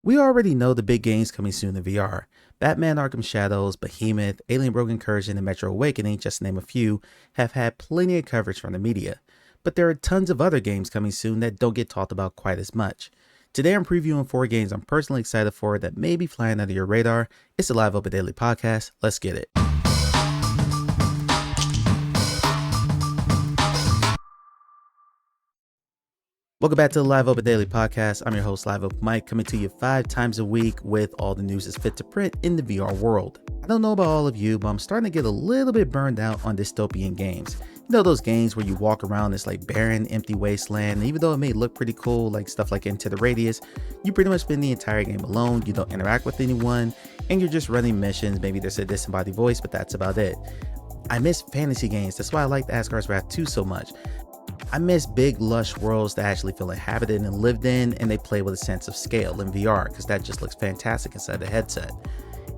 We already know the big games coming soon in VR. Batman Arkham Shadows, Behemoth, Alien Rogue Incursion, and Metro Awakening, just to name a few, have had plenty of coverage from the media. But there are tons of other games coming soon that don't get talked about quite as much. Today I'm previewing 4 games I'm personally excited for that may be flying under your radar. It's the Live Open Daily Podcast. Let's get it. Welcome back to the Live Open Daily Podcast. I'm your host, Live Open Mike, coming to you 5 times a week with all the news that's fit to print in the VR world. I don't know about all of you, but I'm starting to get a little bit burned out on dystopian games. You know those games where you walk around this like barren, empty wasteland, and even though it may look pretty cool, like stuff like Into the Radius, you pretty much spend the entire game alone, you don't interact with anyone, and you're just running missions. Maybe there's a disembodied voice, but that's about it. I miss fantasy games. That's why I like Arcaxer Wrath 2 so much. I miss big, lush worlds that actually feel inhabited and lived in, and they play with a sense of scale in VR, because that just looks fantastic inside the headset.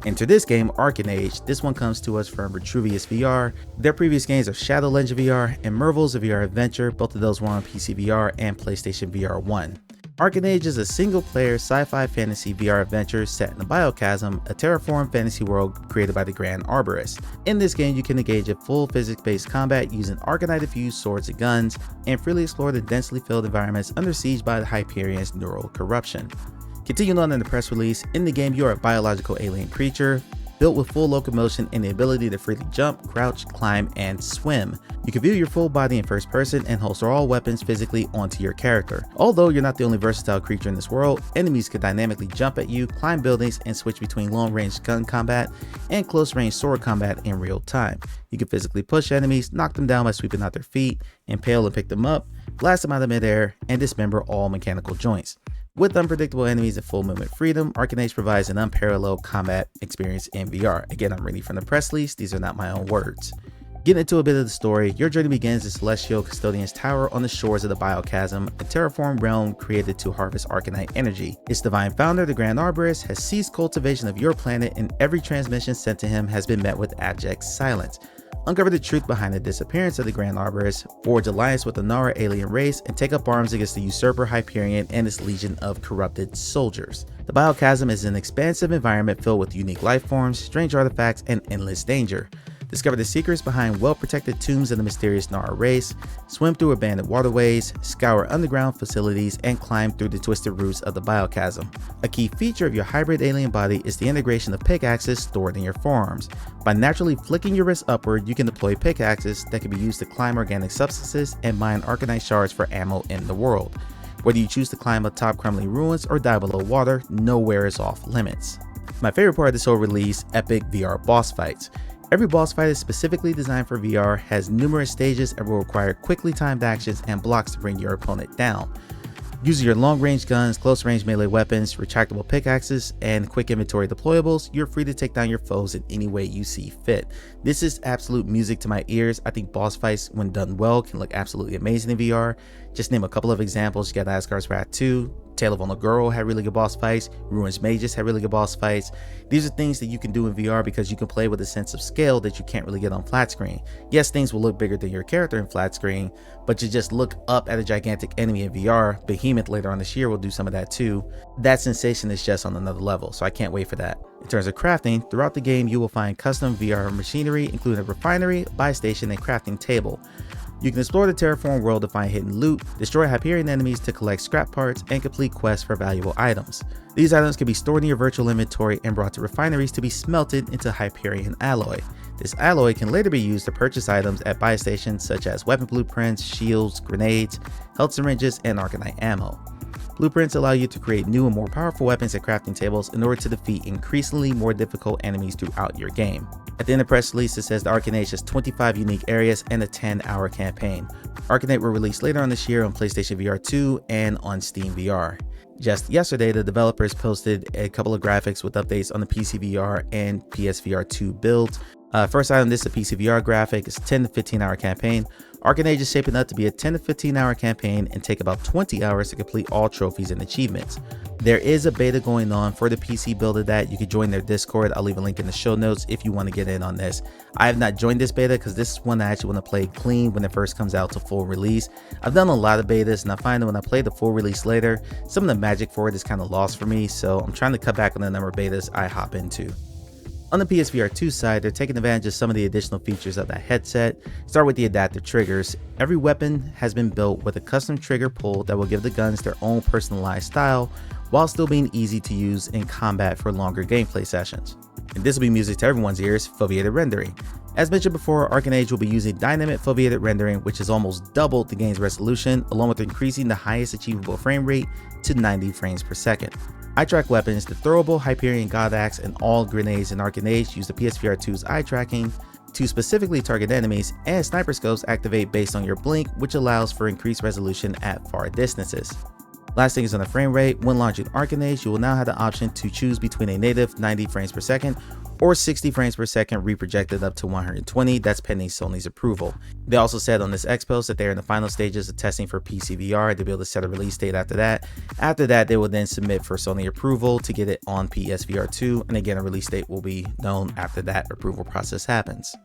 Enter this game, Arcaxer. This one comes to us from Vitruvius VR. Their previous games are Shadowlands VR and Merville's VR Adventure. Both of those were on PC VR and PlayStation VR 1. Arcaxer is a single-player sci-fi fantasy VR adventure set in the Biochasm, a terraformed fantasy world created by the Grand Arborist. In this game, you can engage in full physics-based combat using Arcanite-infused swords and guns, and freely explore the densely filled environments under siege by the Hyperion's neural corruption. Continuing on in the press release, in the game you are a biological alien creature, built with full locomotion and the ability to freely jump, crouch, climb, and swim. You can view your full body in first person and holster all weapons physically onto your character. Although you're not the only versatile creature in this world, enemies can dynamically jump at you, climb buildings, and switch between long-range gun combat and close-range sword combat in real time. You can physically push enemies, knock them down by sweeping out their feet, impale and pick them up, blast them out of midair, and dismember all mechanical joints. With unpredictable enemies and full movement freedom, Arcaxer provides an unparalleled combat experience in VR. Again, I'm reading from the press release, these are not my own words. Getting into a bit of the story, your journey begins in Celestial Custodian's Tower on the shores of the Biochasm, a terraformed realm created to harvest Arcanite energy. Its divine founder, the Grand Arborist, has ceased cultivation of your planet, and every transmission sent to him has been met with abject silence. Uncover the truth behind the disappearance of the Grand Arborist, forge alliance with the Nara alien race, and take up arms against the usurper Hyperion and his legion of corrupted soldiers. The Biochasm is an expansive environment filled with unique life forms, strange artifacts, and endless danger. Discover the secrets behind well-protected tombs of the mysterious Nara race, swim through abandoned waterways, scour underground facilities, and climb through the twisted roots of the Biochasm. A key feature of your hybrid alien body is the integration of pickaxes stored in your forearms. By naturally flicking your wrist upward, you can deploy pickaxes that can be used to climb organic substances and mine Arcanite shards for ammo in the world. Whether you choose to climb atop crumbling ruins or dive below water, nowhere is off limits. My favorite part of this whole release, epic VR boss fights. Every boss fight is specifically designed for VR, has numerous stages, and will require quickly timed actions and blocks to bring your opponent down. Using your long-range guns, close-range melee weapons, retractable pickaxes, and quick inventory deployables, you're free to take down your foes in any way you see fit. This is absolute music to my ears. I think boss fights, when done well, can look absolutely amazing in VR. Just name a couple of examples. You got Arcaxer Wrath 2, Tale of Onogoro had really good boss fights, Ruins Magus had really good boss fights. These are things that you can do in VR because you can play with a sense of scale that you can't really get on flat screen. Yes, things will look bigger than your character in flat screen, but you just look up at a gigantic enemy in VR. Behemoth later on this year will do some of that too. That sensation is just on another level, so I can't wait for that. In terms of crafting, throughout the game you will find custom VR machinery, including a refinery, buy station, and crafting table. You can explore the terraformed world to find hidden loot, destroy Hyperion enemies to collect scrap parts, and complete quests for valuable items. These items can be stored in your virtual inventory and brought to refineries to be smelted into Hyperion alloy. This alloy can later be used to purchase items at buy stations such as weapon blueprints, shields, grenades, health syringes, and Arcanite ammo. Blueprints allow you to create new and more powerful weapons at crafting tables in order to defeat increasingly more difficult enemies throughout your game. At the end of the press release, it says the Arcaxer has 25 unique areas and a 10-hour campaign. Arcaxer will release later on this year on PlayStation VR 2 and on Steam VR. Just yesterday, the developers posted a couple of graphics with updates on the PC VR and PSVR 2 builds. First item, this is a PC VR graphic. It's a 10 to 15 hour campaign. Arcaxer is shaping up to be a 10 to 15 hour campaign and take about 20 hours to complete all trophies and achievements. There is a beta going on for the PC build of that. You can join their Discord. I'll leave a link in the show notes if you want to get in on this. I have not joined this beta because this is one I actually want to play clean when it first comes out to full release. I've done a lot of betas and I find that when I play the full release later, some of the magic for it is kind of lost for me, so I'm trying to cut back on the number of betas I hop into. On the PSVR 2 side, they're taking advantage of some of the additional features of that headset. Start with the adaptive triggers. Every weapon has been built with a custom trigger pull that will give the guns their own personalized style, while still being easy to use in combat for longer gameplay sessions. And this will be music to everyone's ears, foveated rendering. As mentioned before, Arcaxer will be using dynamic foveated rendering, which has almost doubled the game's resolution, along with increasing the highest achievable frame rate to 90 frames per second. Eye track weapons, the throwable Hyperion God Axe and all grenades in Arcaxer use the PSVR 2's eye tracking to specifically target enemies, and sniper scopes activate based on your blink, which allows for increased resolution at far distances. Last thing is on the frame rate. When launching Arcaxer, you will now have the option to choose between a native 90 frames per second or 60 frames per second reprojected up to 120. That's pending Sony's approval. They also said on this X post that they're in the final stages of testing for PC VR to be able to set a release date after that. After that, they will then submit for Sony approval to get it on PSVR 2, and again, a release date will be known after that approval process happens.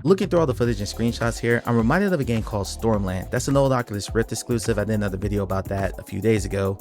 Looking through all the footage and screenshots here, I'm reminded of a game called Stormland. That's an old Oculus Rift exclusive. I did another video about that a few days ago.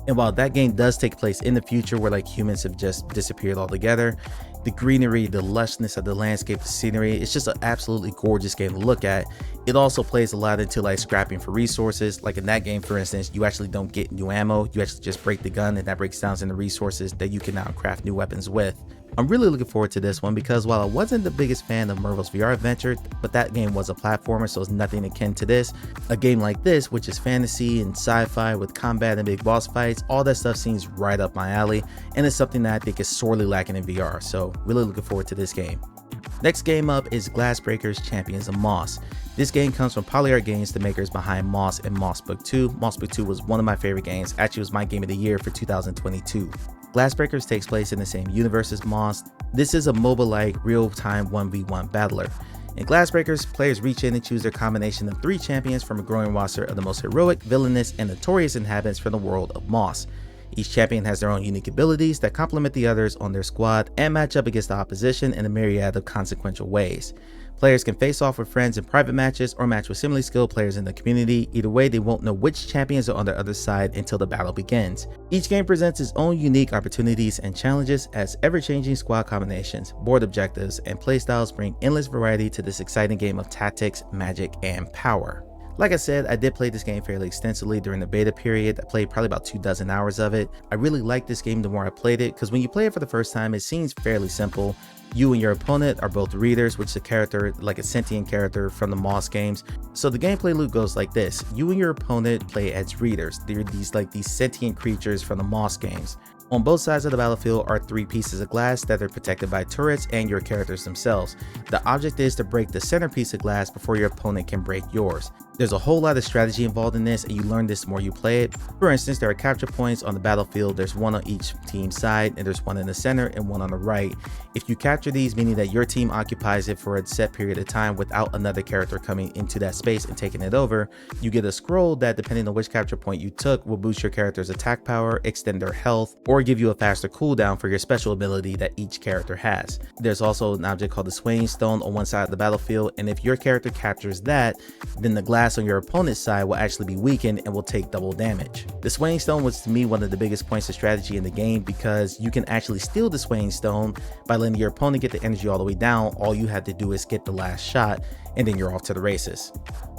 And while that game does take place in the future where like humans have just disappeared altogether, the greenery, the lushness of the landscape, the scenery, it's just an absolutely gorgeous game to look at. It also plays a lot into like scrapping for resources. Like in that game, for instance, you actually don't get new ammo. You actually just break the gun, and that breaks down into resources that you can now craft new weapons with. I'm really looking forward to this one because while I wasn't the biggest fan of Marvel's VR Adventure, but that game was a platformer, so it's nothing akin to this. A game like this, which is fantasy and sci-fi with combat and big boss fights, all that stuff seems right up my alley, and it's something that I think is sorely lacking in VR, so really looking forward to this game. Next game up is Glassbreakers Champions of Moss. This game comes from PolyArt Games, the makers behind Moss and Moss Book 2. Moss Book 2 was one of my favorite games, actually was my game of the year for 2022. Glassbreakers takes place in the same universe as Moss. This is a MOBA-like real-time 1v1 battler. In Glassbreakers, players reach in and choose their combination of 3 champions from a growing roster of the most heroic, villainous, and notorious inhabitants from the world of Moss. Each champion has their own unique abilities that complement the others on their squad and match up against the opposition in a myriad of consequential ways. Players can face off with friends in private matches or match with similarly skilled players in the community. Either way, they won't know which champions are on the other side until the battle begins. Each game presents its own unique opportunities and challenges as ever-changing squad combinations, board objectives, and playstyles bring endless variety to this exciting game of tactics, magic, and power. Like I said, I did play this game fairly extensively during the beta period. I played probably about 24 hours of it. I really liked this game the more I played it, because when you play it for the first time, it seems fairly simple. You and your opponent are both readers, which is a character, like a sentient character from the Moss games. So the gameplay loop goes like this. You and your opponent play as readers. They're these sentient creatures from the Moss games. On both sides of the battlefield are 3 pieces of glass that are protected by turrets and your characters themselves. The object is to break the center piece of glass before your opponent can break yours. There's a whole lot of strategy involved in this, and you learn this the more you play it. For instance, there are capture points on the battlefield. There's one on each team's side, and there's one in the center and one on the right. If you capture these, meaning that your team occupies it for a set period of time without another character coming into that space and taking it over, you get a scroll that, depending on which capture point you took, will boost your character's attack power, extend their health, or give you a faster cooldown for your special ability that each character has. There's also an object called the Swaying Stone on one side of the battlefield, and if your character captures that, then the glass on your opponent's side will actually be weakened and will take double damage. The Swaying Stone was to me one of the biggest points of strategy in the game, because you can actually steal the Swaying Stone by letting your opponent get the energy all the way down. All you have to do is get the last shot, and then you're off to the races.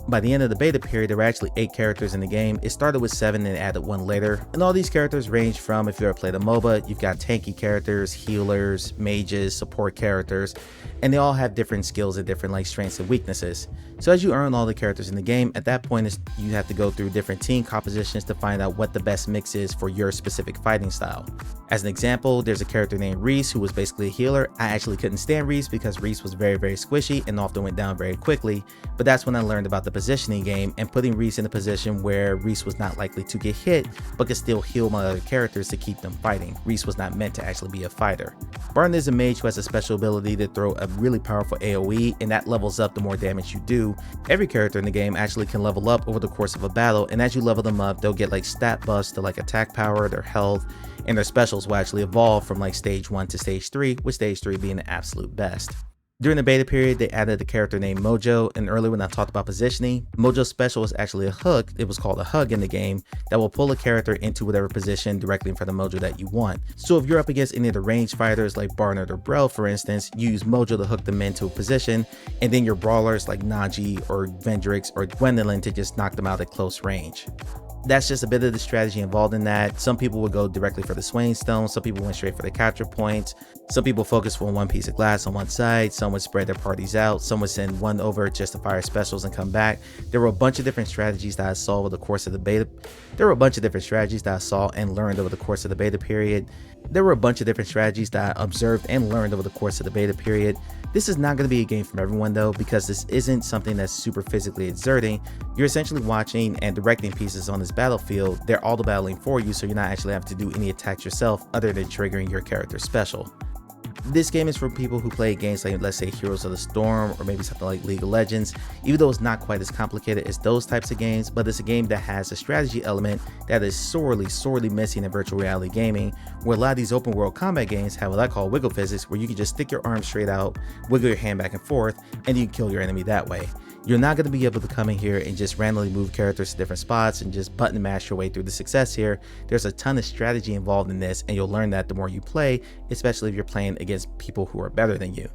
By the end of the beta period, there were actually 8 characters in the game. It started with 7 and added 1 later. And all these characters range from, if you ever played a MOBA, you've got tanky characters, healers, mages, support characters, and they all have different skills and different strengths and weaknesses. So as you earn all the characters in the game, at that point you have to go through different team compositions to find out what the best mix is for your specific fighting style. As an example, there's a character named Reese who was basically a healer. I actually couldn't stand Reese because Reese was very squishy and often went down very quickly, but that's when I learned about the positioning game and putting Reese in a position where Reese was not likely to get hit but could still heal my other characters to keep them fighting. Reese was not meant to actually be a fighter. Barton is a mage who has a special ability to throw a really powerful AoE, and that levels up the more damage you do. Every character in the game actually can level up over the course of a battle, and as you level them up, they'll get like stat buffs to like attack power, their health, and their specials will actually evolve from like stage 1 to stage 3, with stage 3 being the absolute best. During the beta period, they added a character named Mojo, and earlier when I talked about positioning, Mojo's special was actually a hook. It was called a hug in the game that will pull a character into whatever position directly in front of Mojo that you want. So if you're up against any of the ranged fighters like Barnard or Brel, for instance, you use Mojo to hook them into a position, and then your brawlers like Naji or Vendrix or Gwendolyn to just knock them out at close range. That's just a bit of the strategy involved in that. Some people would go directly for the Swain Stone, some people went straight for the capture points, some people focused on one piece of glass on one side, some would spread their parties out, some would send one over just to fire specials and come back. There were a bunch of different strategies that I saw over the course of the beta. There were a bunch of different strategies that I saw and learned over the course of the beta period. There were a bunch of different strategies that I observed and learned over the course of the beta period. This is not going to be a game for everyone though, because this isn't something that's super physically exerting. You're essentially watching and directing pieces on this battlefield. They're all the battling for you, so you're not actually having to do any attacks yourself other than triggering your character's special. This game is for people who play games like, let's say, Heroes of the Storm or maybe something like League of Legends, even though it's not quite as complicated as those types of games, but it's a game that has a strategy element that is sorely missing in virtual reality gaming, where a lot of these open world combat games have what I call wiggle physics, where you can just stick your arm straight out, wiggle your hand back and forth, and you can kill your enemy that way. You're not going to be able to come in here and just randomly move characters to different spots and just button mash your way through the success here. There's a ton of strategy involved in this, and you'll learn that the more you play, especially if you're playing against people who are better than you.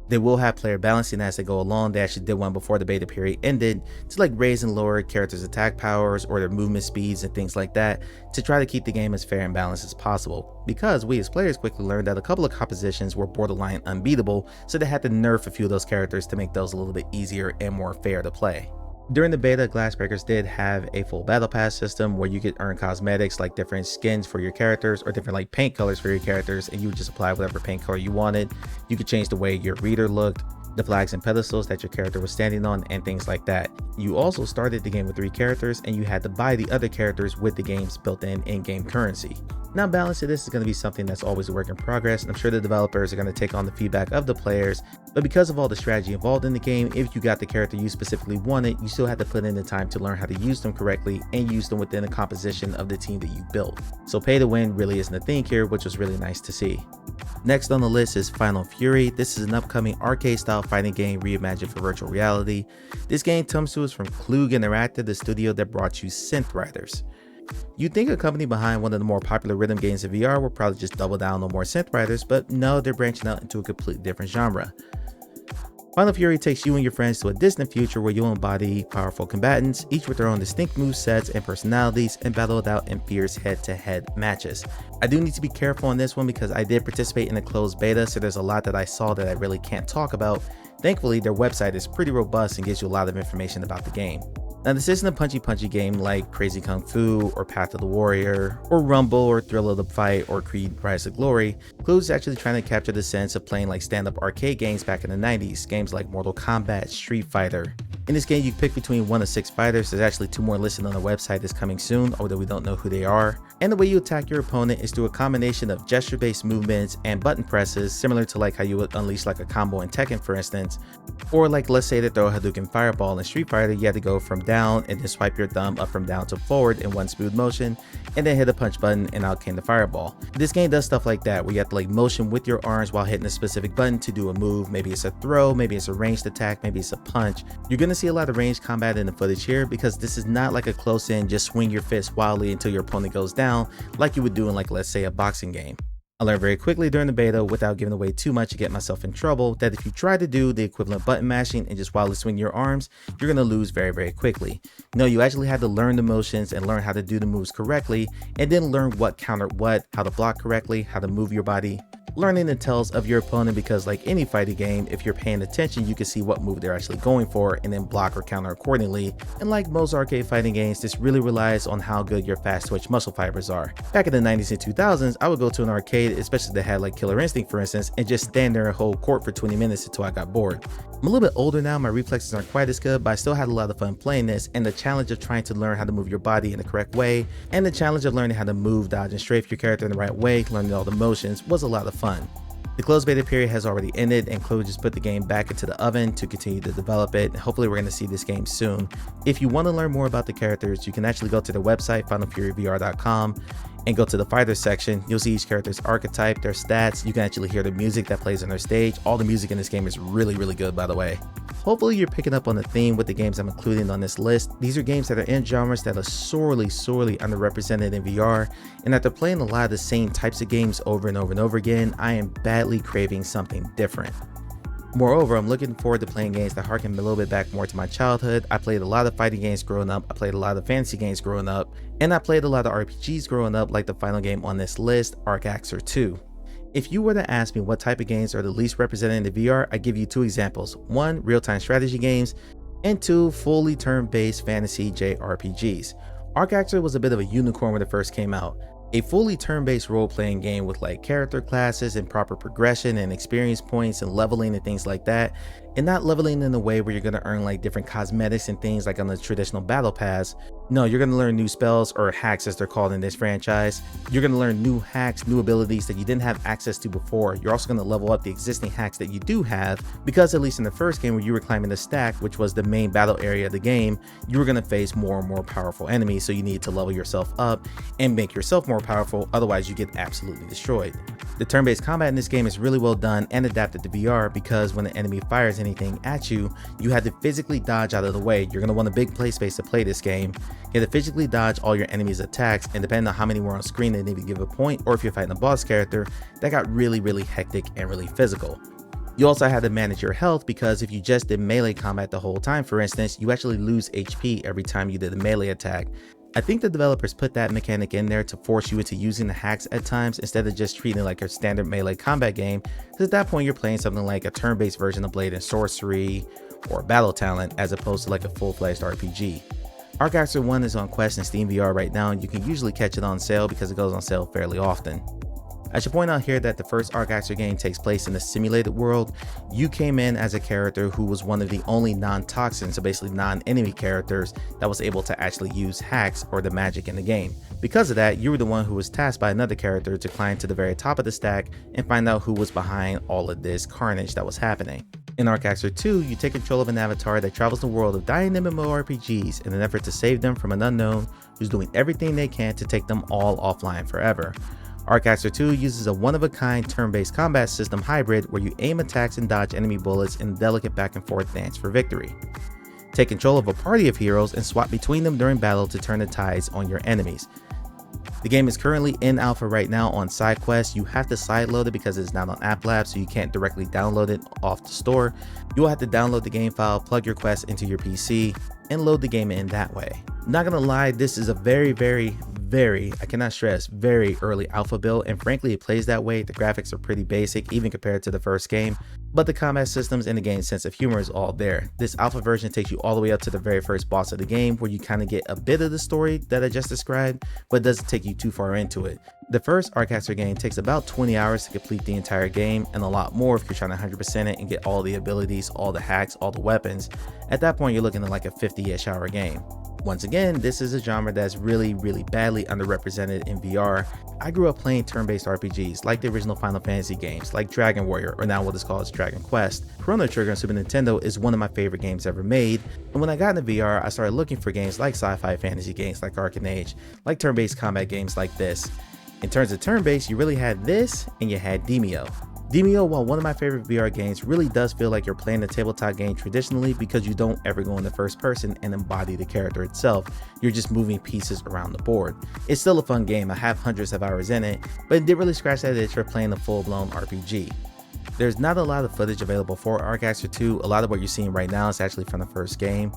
They will have player balancing as they go along. They actually did one before the beta period ended to like raise and lower characters' attack powers or their movement speeds and things like that to try to keep the game as fair and balanced as possible, because we as players quickly learned that a couple of compositions were borderline unbeatable, so they had to nerf a few of those characters to make those a little bit easier and more fair to play. During the beta, Glassbreakers did have a full battle pass system where you could earn cosmetics like different skins for your characters or different like paint colors for your characters, and you would just apply whatever paint color you wanted. You could change the way your reader looked, the flags and pedestals that your character was standing on, and things like that. You also started the game with 3 characters, and you had to buy the other characters with the game's built-in in-game currency. Now, balance of this is going to be something that's always a work in progress, and I'm sure the developers are going to take on the feedback of the players, but because of all the strategy involved in the game, if you got the character you specifically wanted, you still had to put in the time to learn how to use them correctly and use them within the composition of the team that you built. So pay to win really isn't a thing here, which was really nice to see. Next on the list is Final Fury. This is an upcoming arcade style fighting game reimagined for virtual reality. This game comes to us from Klug Interactive, the studio that brought you Synth Riders. You'd think a company behind one of the more popular rhythm games in VR would probably just double down on more Synth Riders, but no, they're branching out into a completely different genre. Final Fury takes you and your friends to a distant future where you'll embody powerful combatants, each with their own distinct movesets and personalities, and battle it out in fierce head-to-head matches. I do need to be careful on this one because I did participate in a closed beta, so there's a lot that I saw that I really can't talk about. Thankfully, their website is pretty robust and gives you a lot of information about the game. Now, this isn't a punchy game like Crazy Kung Fu or Path of the Warrior or Rumble or Thrill of the Fight or Creed Rise of Glory. Klug's actually trying to capture the sense of playing like stand-up arcade games back in the 90s, games like Mortal Kombat, Street Fighter. In this game, you pick between 1 of 6 fighters. There's actually 2 more listed on the website that's coming soon, although we don't know who they are. And the way you attack your opponent is through a combination of gesture-based movements and button presses, similar to like how you would unleash like a combo in Tekken, for instance. Or like, let's say to throw a Hadouken Fireball in Street Fighter, you had to go from down and then swipe your thumb up from down to forward in one smooth motion, and then hit a punch button and out came the fireball. This game does stuff like that, where you have to like motion with your arms while hitting a specific button to do a move. Maybe it's a throw, maybe it's a ranged attack, maybe it's a punch. You're gonna see a lot of ranged combat in the footage here because this is not like a close in, just swing your fist wildly until your opponent goes down like you would do in like, let's say, a boxing game. I learned very quickly during the beta, without giving away too much to get myself in trouble, that if you try to do the equivalent button mashing and just wildly swing your arms, you're going to lose very quickly. No, you actually had to learn the motions and learn how to do the moves correctly, and then learn what countered what, how to block correctly, how to move your body. learning the tells of your opponent, because like any fighting game, if you're paying attention, you can see what move they're actually going for and then block or counter accordingly. And like most arcade fighting games, this really relies on how good your fast twitch muscle fibers are. Back in the 90s and 2000s, I would go to an arcade, especially that had like Killer Instinct for instance, and just stand there and hold court for 20 minutes until I got bored. I'm a little bit older now, my reflexes aren't quite as good, but I still had a lot of fun playing this, and the challenge of trying to learn how to move your body in the correct way, and the challenge of learning how to move, dodge, and strafe your character in the right way, learning all the motions, was a lot of fun. The closed beta period has already ended, and Chloe just put the game back into the oven to continue to develop it, and hopefully we're going to see this game soon. If you want to learn more about the characters, you can actually go to their website, FinalFuryVR.com, and go to the fighter section. You'll see each character's archetype, their stats. You can actually hear the music that plays on their stage. All the music in this game is really good, by the way. Hopefully you're picking up on the theme with the games I'm including on this list. These are games that are in genres that are sorely underrepresented in VR, and after playing a lot of the same types of games over and over again, I am badly craving something different. Moreover, I'm looking forward to playing games that harken a little bit back more to my childhood. I played a lot of fighting games growing up, I played a lot of fantasy games growing up, and I played a lot of RPGs growing up, like the final game on this list, Arcaxer 2. If you were to ask me what type of games are the least represented in the VR, I give you two examples. One, real-time strategy games, and two, fully turn-based fantasy JRPGs. Arcaxer was a bit of a unicorn when it first came out. A fully turn-based role-playing game with like character classes and proper progression and experience points and leveling and things like that, and not leveling in a way where you're going to earn like different cosmetics and things like on the traditional battle pass. No, you're going to learn new spells, or hacks as they're called in this franchise. You're going to learn new hacks, new abilities that you didn't have access to before. You're also going to level up the existing hacks that you do have, because at least in the first game where you were climbing the stack, which was the main battle area of the game, you were going to face more and more powerful enemies, so you need to level yourself up and make yourself more powerful, otherwise you get absolutely destroyed. The turn-based combat in this game is really well done and adapted to VR, because when the enemy fires anything at you, you have to physically dodge out of the way. You're going to want a big play space to play this game. You have to physically dodge all your enemies' attacks, and depending on how many were on screen at any given point, or if you're fighting a boss character, that got really hectic and really physical. You also had to manage your health, because if you just did melee combat the whole time, for instance, you actually lose HP every time you did a melee attack. I think the developers put that mechanic in there to force you into using the hacks at times instead of just treating it like a standard melee combat game, because at that point you're playing something like a turn-based version of Blade and Sorcery or Battle Talent as opposed to like a full-fledged RPG. Arcaxer 1 is on Quest and Steam VR right now, and you can usually catch it on sale because it goes on sale fairly often. I should point out here that the first Arcaxer game takes place in a simulated world. You came in as a character who was one of the only non-toxin, so basically non-enemy characters that was able to actually use hacks or the magic in the game. Because of that, you were the one who was tasked by another character to climb to the very top of the stack and find out who was behind all of this carnage that was happening. In Arcaxer 2, you take control of an avatar that travels the world of dying MMORPGs in an effort to save them from an unknown who's doing everything they can to take them all offline forever. Arcaxer 2 uses a one-of-a-kind turn-based combat system hybrid where you aim attacks and dodge enemy bullets in a delicate back and forth dance for victory. Take control of a party of heroes and swap between them during battle to turn the tides on your enemies. The game is currently in alpha right now on SideQuest. You have to sideload it because it's not on App Lab, so you can't directly download it off the store. You will have to download the game file, plug your quest into your PC, and load the game in that way. Not gonna lie, this is a very, I cannot stress, very early alpha build, and frankly it plays that way. The graphics are pretty basic even compared to the first game, but the combat systems and the game's sense of humor is all there. This alpha version takes you all the way up to the very first boss of the game, where you kind of get a bit of the story that I just described, but it doesn't take you too far into it. The first Arcaxer game takes about 20 hours to complete the entire game, and a lot more if you're trying to 100% it and get all the abilities, all the hacks, all the weapons. At that point you're looking at like a 50-ish hour game. Once again, this is a genre that's really badly underrepresented in VR. I grew up playing turn-based RPGs like the original Final Fantasy games, like Dragon Warrior, or now what is called Dragon Quest. Chrono Trigger on Super Nintendo is one of my favorite games ever made, and when I got into VR, I started looking for games like sci-fi fantasy games like Arcane Age, like turn-based combat games like this. In terms of turn-based, you really had this, and you had Demeo. Demeo, while one of my favorite VR games, really does feel like you're playing a tabletop game traditionally because you don't ever go in the first person and embody the character itself. You're just moving pieces around the board. It's still a fun game, I have hundreds of hours in it, but it did really scratch that itch for playing a full-blown RPG. There's not a lot of footage available for Arcaxer 2, a lot of what you're seeing right now is actually from the first game.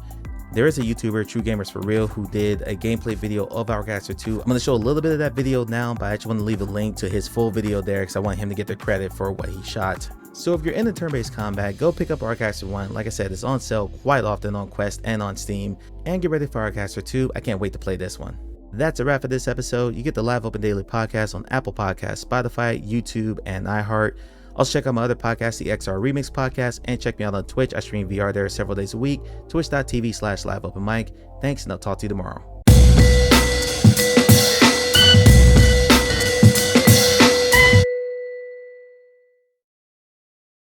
There is a YouTuber, True Gamers For Real, who did a gameplay video of Arcaxer 2. I'm going to show a little bit of that video now, but I just want to leave a link to his full video there because I want him to get the credit for what he shot. So if you're into turn-based combat, go pick up Arcaxer 1. Like I said, it's on sale quite often on Quest and on Steam. And get ready for Arcaxer 2. I can't wait to play this one. That's a wrap for this episode. You get the Live Open Daily podcast on Apple Podcasts, Spotify, YouTube, and iHeart. Also check out my other podcast, the XR Remix Podcast, and check me out on Twitch. I stream VR there several days a week, twitch.tv/liveopenmic. Thanks, and I'll talk to you tomorrow.